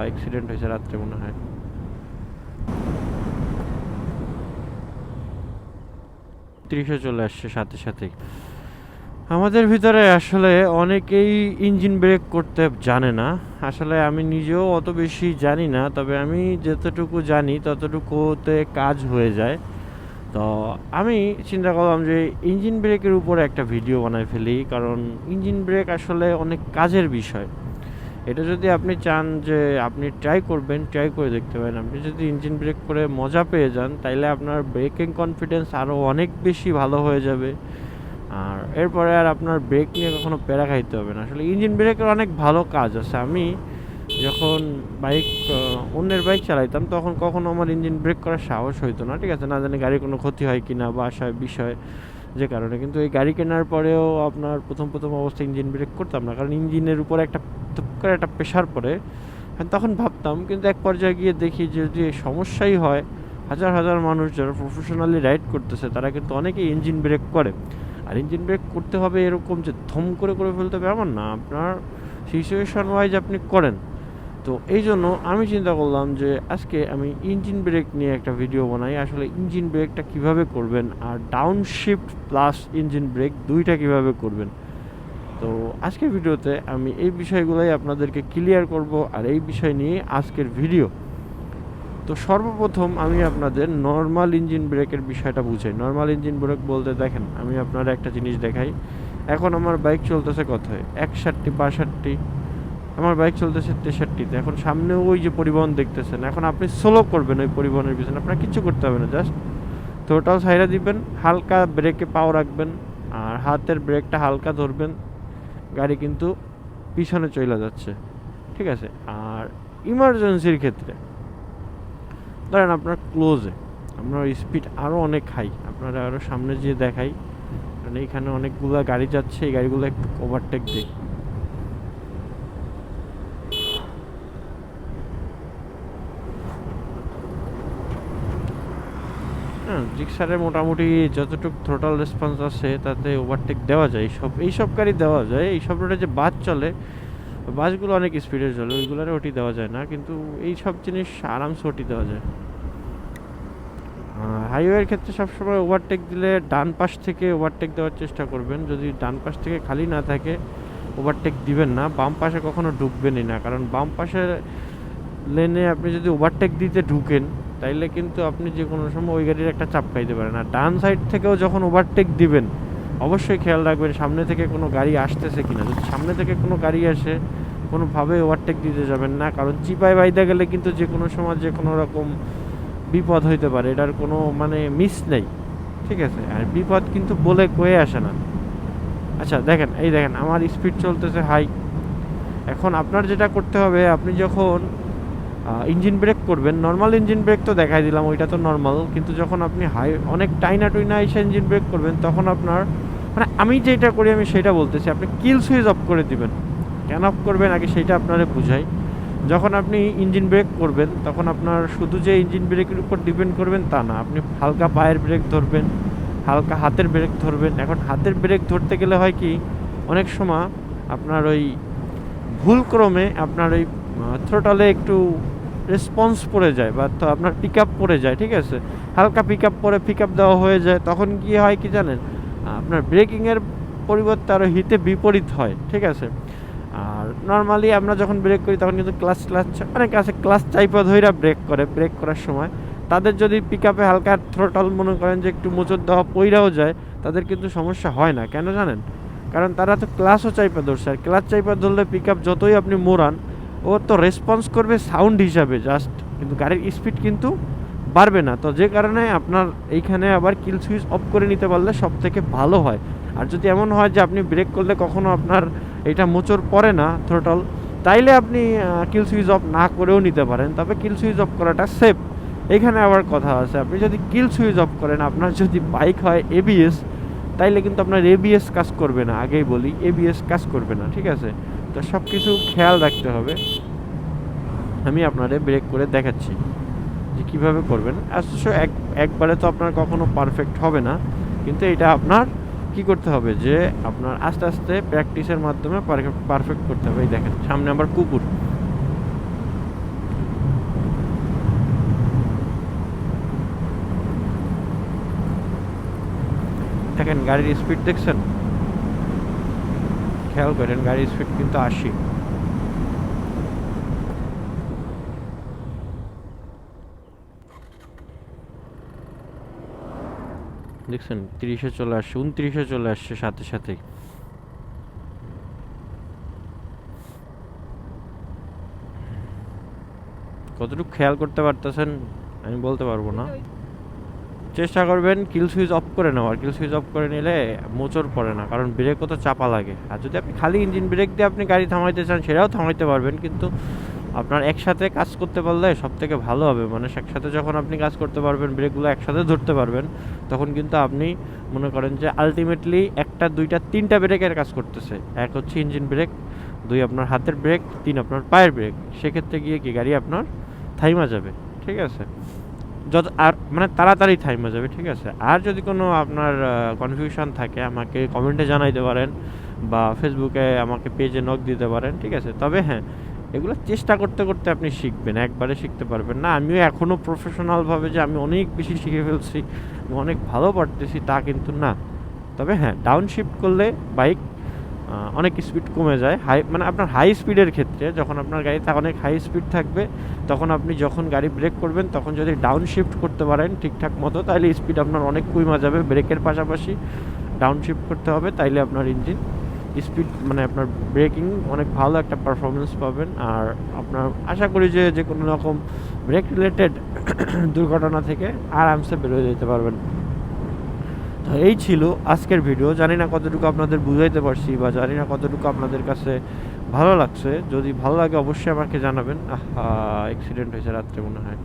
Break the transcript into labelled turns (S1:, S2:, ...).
S1: Accident হয়েছে রাত্রে মনে হয়। ত্রিশে চলে আসছে সাথে সাথেই। আমাদের ভিতরে আসলে অনেকেই ইঞ্জিন ব্রেক করতে জানে না। আসলে আমি নিজেও অত বেশি জানি না, তবে আমি যতটুকু জানি ততটুকুতে কাজ হয়ে যায়। তো আমি চিন্তা করলাম যে ইঞ্জিন ব্রেকের উপরে একটা ভিডিও বানাই ফেলি, কারণ ইঞ্জিন ব্রেক আসলে অনেক কাজের বিষয়। এটা যদি আপনি চান যে আপনি ট্রাই করবেন, ট্রাই করে দেখতে পারেন। আপনি যদি ইঞ্জিন ব্রেক করে মজা পেয়ে যান, তাইলে আপনার ব্রেকিং কনফিডেন্স আরও অনেক বেশি ভালো হয়ে যাবে। আর এরপরে আর আপনার ব্রেক নিয়ে কখনো প্যারা খাইতে হবে না। আসলে ইঞ্জিন ব্রেকের অনেক ভালো কাজ আছে। আমি যখন বাইক অন্যের বাইক চালাইতাম, তখন কখনো আমার ইঞ্জিন ব্রেক করার সাহস হইতো না, ঠিক আছে, না জানি গাড়ির কোনো ক্ষতি হয় কিনা বা বিষয় যে কারণে। কিন্তু এই গাড়ি কেনার পরেও আপনার প্রথম প্রথম অবস্থায় ইঞ্জিন ব্রেক করতাম না, কারণ ইঞ্জিনের উপরে একটা টুক করে একটা প্রেশার পড়ে। তখন ভাবতাম, কিন্তু এক পর্যায়ে গিয়ে দেখি যে যদি সমস্যাই হয়, হাজার হাজার মানুষ যারা প্রফেশনালি রাইড করতেছে তারা কিন্তু অনেকেই ইঞ্জিন ব্রেক করে। আর ইঞ্জিন ব্রেক করতে হবে এরকম যে ধম করে ফেলতে হবে এমন না, আপনার সিচুয়েশন ওয়াইজ আপনি করেন। তো এই জন্য আমি চিন্তা করলাম যে আজকে আমি ইঞ্জিন ব্রেক নিয়ে একটা ভিডিও বানাই। আসলে ইঞ্জিন ব্রেকটা কিভাবে করবেন আর down shift plus engine brake দুইটা কিভাবে করবেন। তো আজকের ভিডিওতে আমি এই বিষয়গুলোই আপনাদেরকে ক্লিয়ার করব, আর এই বিষয় নিয়ে আজকের ভিডিও। তো সর্বপ্রথম আমি আপনাদের নর্মাল ইঞ্জিন ব্রেকের বিষয়টা বুঝাই। নর্মাল ইঞ্জিন ব্রেক বলতে দেখেন, আমি আপনার একটা জিনিস দেখাই। এখন আমার বাইক চলতেছে কোথায় 61 62, আমার বাইক চলতেছে 63-তে। এখন সামনে ওই যে পরিবহন দেখতেছেন, এখন আপনি স্লো করবেন ওই পরিবহনের পিছনে, আপনার কিচ্ছু করতে হবে না, জাস্ট থ্রোটল ছাইড়া দিবেন, হালকা ব্রেকে পাও রাখবেন আর হাতের ব্রেকটা হালকা ধরবেন, গাড়ি কিন্তু পিছনে চলে যাচ্ছে, ঠিক আছে। আর ইমার্জেন্সির ক্ষেত্রে ধরেন আপনার ক্লোজে, আপনার স্পিড আরও অনেক হাই, আপনারা আরও সামনে যেয়ে দেখাই, কারণ এইখানে অনেকগুলো গাড়ি যাচ্ছে, এই গাড়িগুলো একটু ওভারটেক দিই। হ্যাঁ, জিক্সারের মোটামুটি যতটুকু থ্রোটল রেসপন্স আছে তাতে ওভারটেক দেওয়া যায়, এইসব গাড়ি দেওয়া যায়। এইসব রোডে যে বাস চলে, বাসগুলো অনেক স্পিডে চলে, ওইগুলোরে ওটি দেওয়া যায় না, কিন্তু এই সব জিনিস আরামসে ওটি দেওয়া যায়। হাইওয়ের ক্ষেত্রে সবসময় ওভারটেক দিলে ডান পাশ থেকে ওভারটেক দেওয়ার চেষ্টা করবেন। যদি ডান পাশ থেকে খালি না থাকে, ওভারটেক দিবেন না। বাম পাশে কখনো ঢুকবেনই না, কারণ বাম পাশের লেনে আপনি যদি ওভারটেক দিতে ঢুকেন, তাইলে কিন্তু আপনি যে কোনো সময় ওই গাড়ির একটা চাপ খাইতে পারেন। আর ডান সাইড থেকেও যখন ওভারটেক দিবেন, অবশ্যই খেয়াল রাখবেন সামনে থেকে কোনো গাড়ি আসতেছে কিনা। যদি সামনে থেকে কোনো গাড়ি আসে, কোনোভাবে ওভারটেক দিতে যাবেন না, কারণ চিপায় বাইদা গেলে কিন্তু যে কোনো সময় যে কোনো রকম বিপদ হইতে পারে, এটার কোনো মানে মিস নেই, ঠিক আছে। আর বিপদ কিন্তু বলে কয়ে আসে না। আচ্ছা দেখেন, এই দেখেন আমার স্পিড চলতেছে হাই। এখন আপনার যেটা করতে হবে, আপনি যখন ইঞ্জিন ব্রেক করবেন, নর্মাল ইঞ্জিন ব্রেক তো দেখাই দিলাম, ওইটা তো নর্মাল, কিন্তু যখন আপনি হাই অনেক টাইনা টুইনা এসে ইঞ্জিন ব্রেক করবেন, তখন আপনার মানে আমি যেটা করি আমি সেটা বলতেছি, আপনি কিল সুইচ অফ করে দিবেন। কেন অফ করবেন আগে সেইটা আপনারা বুঝাই। যখন আপনি ইঞ্জিন ব্রেক করবেন, তখন আপনার শুধু যে ইঞ্জিন ব্রেকের উপর ডিপেন্ড করবেন তা না, আপনি হালকা পায়ের ব্রেক ধরবেন, হালকা হাতের ব্রেক ধরবেন। এখন হাতের ব্রেক ধরতে গেলে হয় কি, অনেক সময় আপনার ওই ভুলক্রমে আপনার ওই থ্রোটলে একটু রেসপন্স পড়ে যায়, বা তো আপনার পিক আপ পড়ে যায়, ঠিক আছে, হালকা পিক আপ পরে পিক আপ দেওয়া হয়ে যায়। তখন কি হয় কি জানেন, আপনার ব্রেকিংয়ের পরিবর্তে আরও হিতে বিপরীত হয়, ঠিক আছে। আর নর্মালি আমরা যখন ব্রেক করি তখন কিন্তু ক্লাচ অনেকে আছে ক্লাচ চাইপা ধইরা ব্রেক করে, ব্রেক করার সময় তাদের যদি পিক আপে হালকা থ্রোটল মনে করেন যে একটু মোচর দেওয়া পইরাও যায়, তাদের কিন্তু সমস্যা হয় না। কেন জানেন, কারণ তারা তো ক্লাচও চাইপা ধরছে। আর ক্লাচ চাইপা ধরলে পিক আপ যতই আপনি মোড়ান, ও তো রেসপন্স করবে সাউন্ড হিসাবে জাস্ট, কিন্তু গাড়ির স্পিড কিন্তু বাড়বে না। তো যে কারণে আপনার এইখানে আবার কিল সুইচ অফ করে নিতে পারলে সব থেকে ভালো হয়। আর যদি এমন হয় যে আপনি ব্রেক করলে কখনো আপনার এটা মোচড় পড়ে না থ্রোটল, তাইলে আপনি কিল সুইচ অফ না করেও নিতে পারেন, তবে কিল সুইচ অফ করাটা সেফ। এখানে আবার কথা আছে, আপনি যদি কিল সুইচ অফ করেন, আপনার যদি বাইক হয় এবিএস, তাইলে কিন্তু আপনার এবিএস কাজ করবে না, আগেই বলি এবিএস কাজ করবে না, ঠিক আছে। তো সব কিছু খেয়াল রাখতে হবে। আমি আপনাদের ব্রেক করে দেখাচ্ছি যে কীভাবে করবেন। অবশ্য একবারে তো আপনার কখনো পারফেক্ট হবে না, কিন্তু এটা আপনার কি করতে হবে যে আপনার আস্তে আস্তে প্র্যাকটিসের মাধ্যমে পারফেক্ট করতে হবে। এই দেখেন সামনে আবার কুকুর, দেখেন গাড়ির স্পিড দেখছেন, খেয়াল করেন গাড়ির স্পিড কিন্তু 80। দেখছেন 30-এ চলে আসছে, 29-এ চলে আসছে সাথে সাথেই। কতটুকু খেয়াল করতে পারতেছেন আমি বলতে পারবো না। চেষ্টা করবেন কিল সুইচ অফ করে নেওয়ার, কিল সুইচ অফ করে নিলে মোচড় পড়ে না, কারণ ব্রেকও তো চাপা লাগে। আর যদি আপনি খালি ইঞ্জিন ব্রেক দিয়ে আপনি গাড়ি থামাইতে চান সেটাও থামাইতে পারবেন, কিন্তু আপনার একসাথে কাজ করতে পারলে সব থেকে ভালো হবে। মানে একসাথে যখন আপনি কাজ করতে পারবেন, ব্রেকগুলো একসাথে ধরতে পারবেন, তখন কিন্তু আপনি মনে করেন যে আলটিমেটলি একটা দুইটা তিনটা ব্রেকের কাজ করতেছে। এক হচ্ছে ইঞ্জিন ব্রেক, দুই আপনার হাতের ব্রেক, তিন আপনার পায়ের ব্রেক। সেক্ষেত্রে গিয়ে কি গাড়ি আপনার থাইমা যাবে, ঠিক আছে, যত আর মানে তাড়াতাড়ি থাইমা যাবে, ঠিক আছে। আর যদি কোনো আপনার কনফিউশন থাকে আমাকে কমেন্টে জানাইতে পারেন, বা ফেসবুকে আমাকে পেজে নক দিতে পারেন, ঠিক আছে। তবে হ্যাঁ, এগুলো চেষ্টা করতে করতে আপনি শিখবেন, একবারে শিখতে পারবেন না। আমিও এখনও প্রফেশনালভাবে যে আমি অনেক বেশি শিখে ফেলছি, আমি অনেক ভালো পারতেছি তা কিন্তু না। তবে হ্যাঁ, ডাউন শিফট করলে বাইক অনেক স্পিড কমে যায়। মানে আপনার হাই স্পিডের ক্ষেত্রে, যখন আপনার গাড়িতে অনেক হাই স্পিড থাকবে, তখন আপনি যখন গাড়ি ব্রেক করবেন তখন যদি ডাউন শিফট করতে পারেন ঠিকঠাক মতো, তাহলে স্পিড আপনার অনেক কমে যাবে। ব্রেকের পাশাপাশি ডাউন শিফট করতে হবে, তাইলে আপনার ইঞ্জিন স্পিড মানে আপনার ব্রেকিং অনেক ভালো একটা পারফরমেন্স পাবেন। আর আপনার আশা করি যে যে কোনো রকম ব্রেক রিলেটেড দুর্ঘটনা থেকে আরামসে বেরোয় যেতে পারবেন। তো এই ছিল আজকের ভিডিও। জানি না কতটুকু আপনাদের বুঝাইতে পারছি, বা জানি না কতটুকু আপনাদের কাছে ভালো লাগছে। যদি ভালো লাগে অবশ্যই আমাকে জানাবেন। অ্যাক্সিডেন্ট হয়েছে রাত্রে মনে হয়।